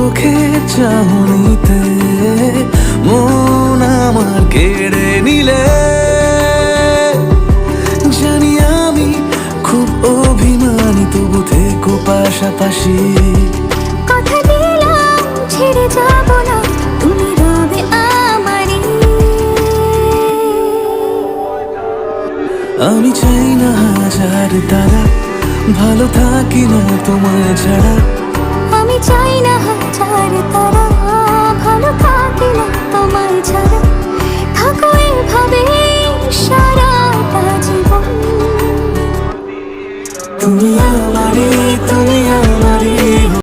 চোখের চাহনিতে মন আমার কেড়ে নিলে। জানি আমি খুব অভিমানী, তবু থেকো পাশাপাশি। কথা দিলাম ছেড়ে যাব না, তুমি রবে আমারই। আমি চাই না হাজার তারা, ভালো থাকি না তোমার ছাড়া। আমি চাই না হাজার তারা, ভালো থাকি না তোমার ছাড়া। থাকো এভাবে সারাটা জীবন। তুমি আমারই